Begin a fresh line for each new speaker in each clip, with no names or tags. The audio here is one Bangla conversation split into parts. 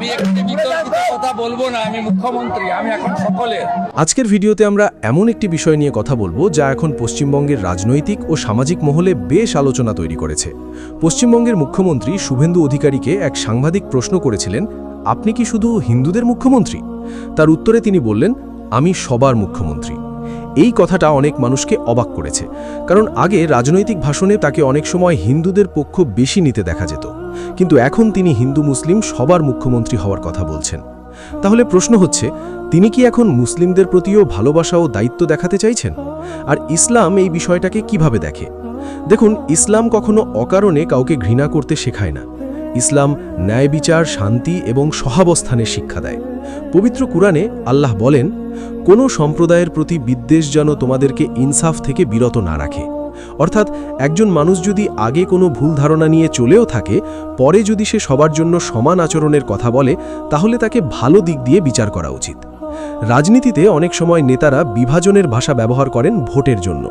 আমি এখানে বিতর্কিত কথা বলবো না, আমি মুখ্যমন্ত্রী, আমি এখন সকলের।
আজকের ভিডিওতে আমরা এমন একটি বিষয় নিয়ে কথা বলবো যা এখন পশ্চিমবঙ্গের রাজনৈতিক ও সামাজিক মহলে বেশ আলোচনা তৈরি করেছে। পশ্চিমবঙ্গের মুখ্যমন্ত্রী শুভেন্দু অধিকারীকে এক সাংবাদিক প্রশ্ন করেছিলেন, আপনি কি শুধু হিন্দুদের মুখ্যমন্ত্রী? তার উত্তরে তিনি বললেন, আমি সবার মুখ্যমন্ত্রী। এই কথাটা অনেক মানুষকে অবাক করেছে, কারণ আগে রাজনৈতিক ভাষণে তাকে অনেক সময় হিন্দুদের পক্ষ বেশি নিতে দেখা যেত, কিন্তু এখন তিনি হিন্দু মুসলিম সবার মুখ্যমন্ত্রী হওয়ার কথা বলছেন। তাহলে প্রশ্ন হচ্ছে, তিনি কি এখন মুসলিমদের প্রতিও ভালোবাসা ও দায়িত্ব দেখাতে চাইছেন? আর ইসলাম এই বিষয়টাকে কিভাবে দেখে? দেখুন, ইসলাম কখনো অকারণে কাউকে ঘৃণা করতে শেখায় না। ইসলাম ন্যায় বিচার, শান্তি এবং সহাবস্থানের শিক্ষা দেয়। পবিত্র কুরআনে আল্লাহ বলেন, কোনো সম্প্রদায়ের প্রতি বিদ্বেষ যেন তোমাদেরকে ইনসাফ থেকে বিরত না রাখে। অর্থাৎ একজন মানুষ যদি আগে কোনো ভুল ধারণা নিয়ে চলেও থাকে, পরে যদি সে সবার জন্য সমান আচরণের কথা বলে, তাহলে তাকে ভালো দিক দিয়ে বিচার করা উচিত। রাজনীতিতে অনেক সময় নেতারা বিভাজনের ভাষা ব্যবহার করেন ভোটের জন্য,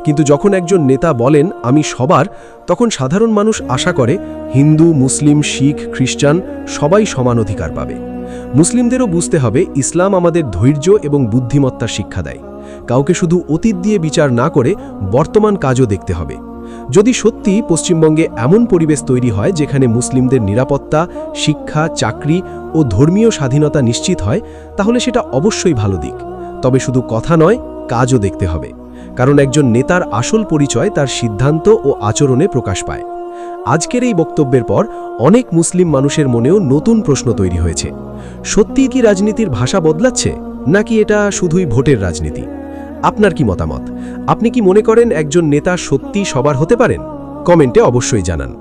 কিন্তু যখন একজন নেতা বলেন আমি সবার, তখন সাধারণ মানুষ আশা করে হিন্দু, মুসলিম, শিখ, খ্রিস্টান সবাই সমান অধিকার পাবে। মুসলিমদেরও বুঝতে হবে, ইসলাম আমাদের ধৈর্য এবং বুদ্ধিমত্তার শিক্ষা দেয়। কাউকে শুধু অতীত দিয়ে বিচার না করে বর্তমান কাজও দেখতে হবে। যদি সত্যি পশ্চিমবঙ্গে এমন পরিবেশ তৈরি হয় যেখানে মুসলিমদের নিরাপত্তা, শিক্ষা, চাকরি ও ধর্মীয় স্বাধীনতা নিশ্চিত হয়, তাহলে সেটা অবশ্যই ভালো দিক। তবে শুধু কথা নয়, কাজও দেখতে হবে, কারণ একজন নেতার আসল পরিচয় তার সিদ্ধান্ত ও আচরণে প্রকাশ পায়। আজকের এই বক্তব্যের পর অনেক মুসলিম মানুষের মনেও নতুন প্রশ্ন তৈরি হয়েছে। সত্যিই কি রাজনীতির ভাষা বদলাচ্ছে, নাকি এটা শুধুই ভোটের রাজনীতি? আপনার কি মতামত? আপনি কি মনে করেন একজন নেতা সত্যি সবার হতে পারেন? কমেন্টে অবশ্যই জানান।